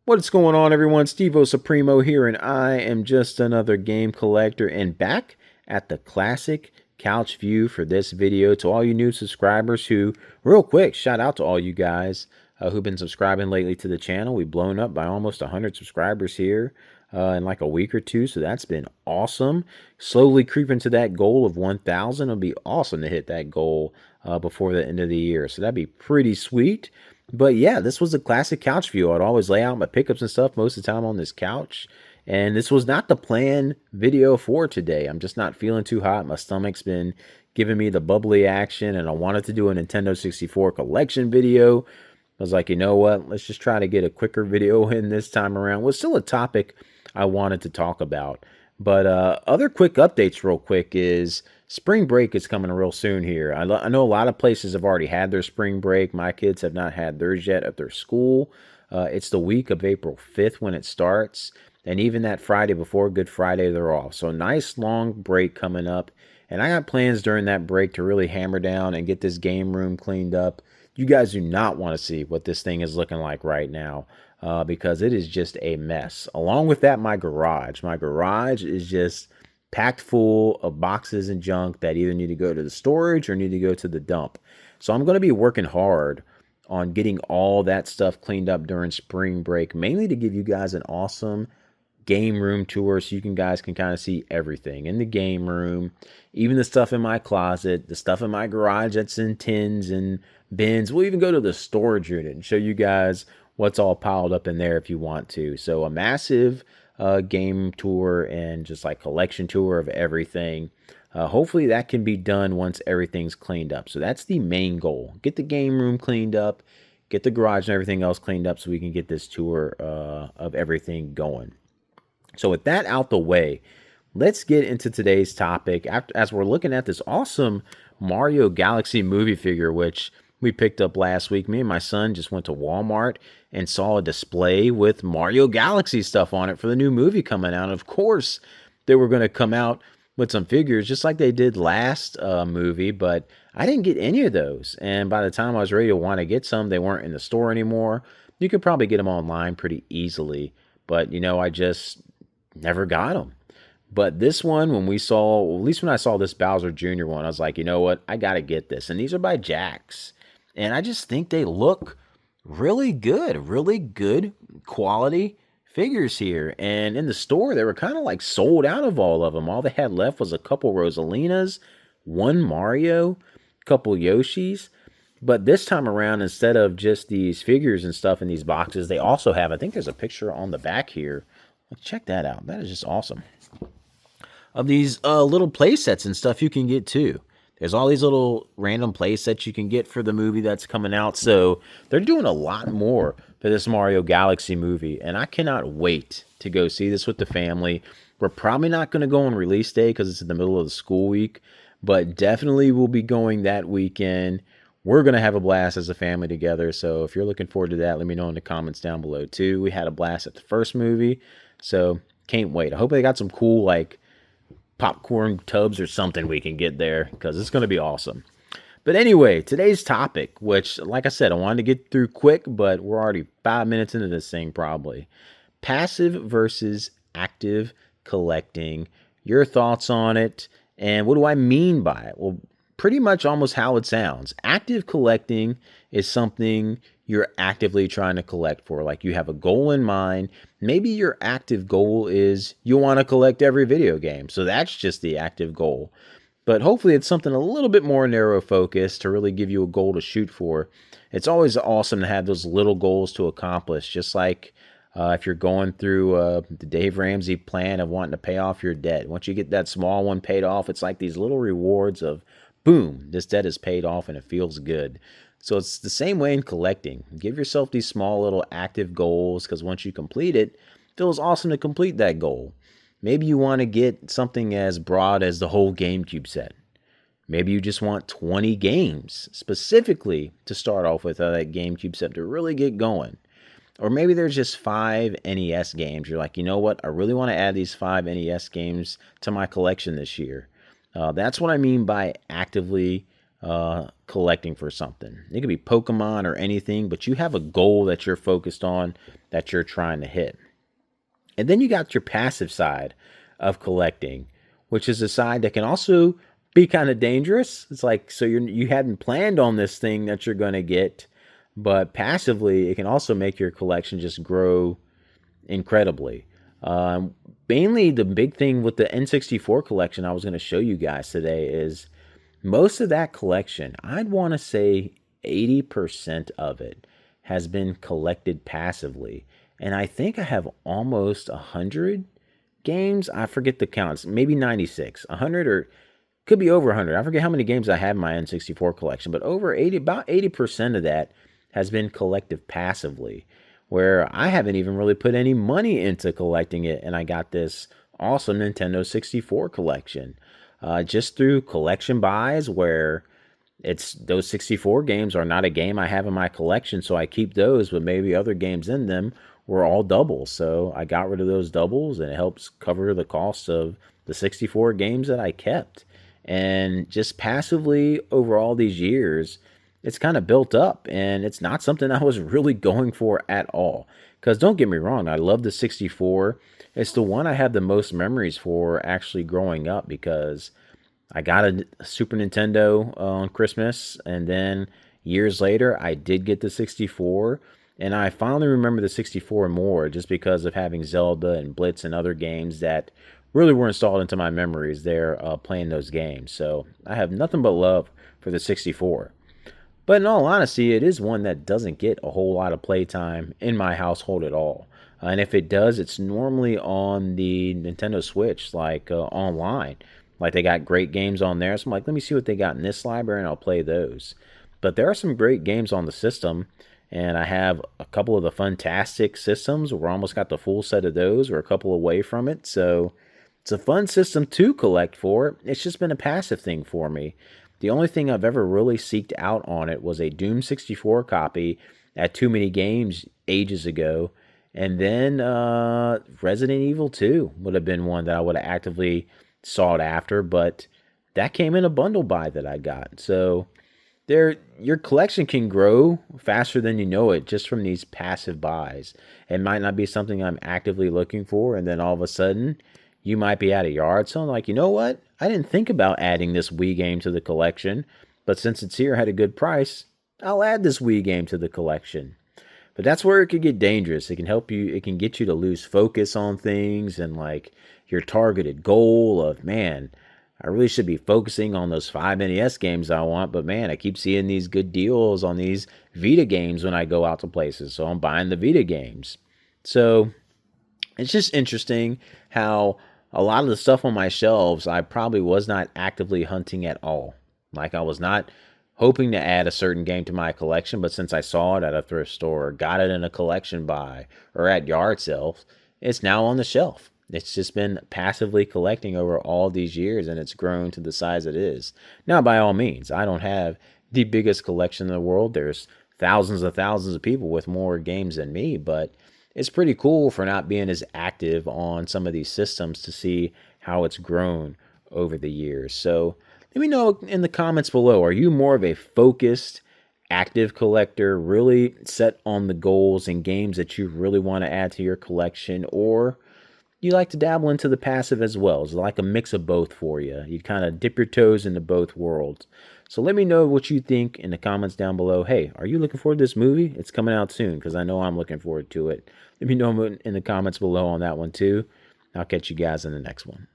What's going on, everyone? Stevo Supremo here, and I am just another game collector and back at the classic couch view for this video. To all you new subscribers who, real quick, shout out to all you guys who've been subscribing lately to the channel. We've blown up by almost 100 subscribers here in like a week or two, so that's been awesome. Slowly creeping to that goal of 1,000. It'll be awesome to hit that goal before the end of the year, so that'd be pretty sweet. But yeah, this was a classic couch view. I'd always lay out my pickups and stuff most of the time on this couch. And this was not the planned video for today. I'm just not feeling too hot. My stomach's been giving me the bubbly action, and I wanted to do a Nintendo 64 collection video. I was like, you know what? Let's just try to get a quicker video in this time around. It was still a topic I wanted to talk about. But other quick updates real quick is spring break is coming real soon here. I know a lot of places have already had their spring break. My kids have not had theirs yet at their school. It's the week of April 5th when it starts. And even that Friday before Good Friday, they're off. So nice long break coming up. And I got plans during that break to really hammer down and get this game room cleaned up. You guys do not want to see what this thing is looking like right now. Because it is just a mess. Along with that, my garage. My garage is just packed full of boxes and junk that either need to go to the storage or need to go to the dump. So I'm going to be working hard on getting all that stuff cleaned up during spring break, mainly to give you guys an awesome game room tour so you guys can kind of see everything in the game room, even the stuff in my closet, the stuff in my garage that's in tins and bins. We'll even go to the storage unit and show you guys what's all piled up in there if you want to. So a massive game tour and just like collection tour of everything. Hopefully that can be done once everything's cleaned up. So that's the main goal. Get the game room cleaned up, get the garage and everything else cleaned up so we can get this tour of everything going. So with that out the way, let's get into today's topic. As we're looking at this awesome Mario Galaxy movie figure, which we picked up last week. Me and my son just went to Walmart and saw a display with Mario Galaxy stuff on it for the new movie coming out. Of course, they were going to come out with some figures just like they did last movie, but I didn't get any of those. And by the time I was ready to want to get some, they weren't in the store anymore. You could probably get them online pretty easily, but you know, I just never got them. But this one, when we saw, at least when I saw this Bowser Jr. one, I was like, you know what? I got to get this. And these are by Jakks. And I just think they look really good quality figures here. And in the store, they were kind of like sold out of all of them. All they had left was a couple Rosalinas, one Mario, a couple Yoshis. But this time around, instead of just these figures and stuff in these boxes, they also have, I think there's a picture on the back here. Check that out. That is just awesome. Of these little play sets and stuff you can get too. There's all these little random play sets you can get for the movie that's coming out. So they're doing a lot more for this Mario Galaxy movie. And I cannot wait to go see this with the family. We're probably not going to go on release day because it's in the middle of the school week. But definitely we'll be going that weekend. We're going to have a blast as a family together. So if you're looking forward to that, let me know in the comments down below too. We had a blast at the first movie. So can't wait. I hope they got some cool like popcorn tubs or something we can get there because it's going to be awesome. But anyway, today's topic, which like I said, I wanted to get through quick, but we're already 5 minutes into this thing probably. Passive versus active collecting. Your thoughts on it, and what do I mean by it? Well, pretty much almost how it sounds. Active collecting is something you're actively trying to collect for. Like you have a goal in mind. Maybe your active goal is you want to collect every video game. So that's just the active goal. But hopefully it's something a little bit more narrow focused to really give you a goal to shoot for. It's always awesome to have those little goals to accomplish. Just like if you're going through the Dave Ramsey plan of wanting to pay off your debt. Once you get that small one paid off, it's like these little rewards of boom, this debt is paid off and it feels good. So it's the same way in collecting. Give yourself these small little active goals because once you complete it, it feels awesome to complete that goal. Maybe you want to get something as broad as the whole GameCube set. Maybe you just want 20 games specifically to start off with that GameCube set to really get going. Or maybe there's just 5 NES games. You're like, you know what? I really want to add these 5 NES games to my collection this year. That's what I mean by actively collecting for something. It could be Pokemon or anything, but you have a goal that you're focused on that you're trying to hit. And then you got your passive side of collecting, which is a side that can also be kind of dangerous. It's like, so you hadn't planned on this thing that you're going to get, but passively it can also make your collection just grow incredibly. Mainly the big thing with the N64 collection I was going to show you guys today is most of that collection, I'd want to say 80% of it has been collected passively. And I think I have almost 100 games. I forget the counts, maybe 96, 100, or could be over 100. I forget how many games I have in my N64 collection, but over 80, about 80% of that has been collected passively, where I haven't even really put any money into collecting it. And I got this awesome Nintendo 64 collection just through collection buys, where it's those 64 games are not a game I have in my collection, so I keep those, but maybe other games in them were all doubles. So I got rid of those doubles, and it helps cover the cost of the 64 games that I kept. And just passively over all these years, it's kind of built up, and it's not something I was really going for at all. Because don't get me wrong, I love the 64. It's the one I have the most memories for actually growing up, because I got a Super Nintendo on Christmas, and then years later, I did get the 64, and I finally remember the 64 more just because of having Zelda and Blitz and other games that really were installed into my memories there playing those games. So I have nothing but love for the 64. But in all honesty, it is one that doesn't get a whole lot of playtime in my household at all. And if it does, it's normally on the Nintendo Switch, like online. Like they got great games on there. So I'm like, let me see what they got in this library and I'll play those. But there are some great games on the system. And I have a couple of the Fantastic systems. We're almost got the full set of those. We're a couple away from it. So it's a fun system to collect for. It's just been a passive thing for me. The only thing I've ever really seeked out on it was a Doom 64 copy at Too Many Games ages ago. And then Resident Evil 2 would have been one that I would have actively sought after, but that came in a bundle buy that I got. So your collection can grow faster than you know it just from these passive buys. It might not be something I'm actively looking for, and then all of a sudden you might be at a yard sale and like, you know what? I didn't think about adding this Wii game to the collection, but since it's here at a good price, I'll add this Wii game to the collection. But that's where it could get dangerous. It can help you, it can get you to lose focus on things and like your targeted goal of, man, I really should be focusing on those 5 NES games I want, but man, I keep seeing these good deals on these Vita games when I go out to places, so I'm buying the Vita games. So it's just interesting how a lot of the stuff on my shelves I probably was not actively hunting at all. Like I was not hoping to add a certain game to my collection, but since I saw it at a thrift store, got it in a collection buy, or at yard sales, it's now on the shelf. It's just been passively collecting over all these years, and it's grown to the size it is. Now, by all means, I don't have the biggest collection in the world. There's thousands of people with more games than me, but it's pretty cool for not being as active on some of these systems to see how it's grown over the years. So let me know in the comments below, are you more of a focused, active collector, really set on the goals and games that you really want to add to your collection, or you like to dabble into the passive as well? It's like a mix of both for you. You kind of dip your toes into both worlds. So let me know what you think in the comments down below. Hey, are you looking forward to this movie? It's coming out soon because I know I'm looking forward to it. Let me know in the comments below on that one too. I'll catch you guys in the next one.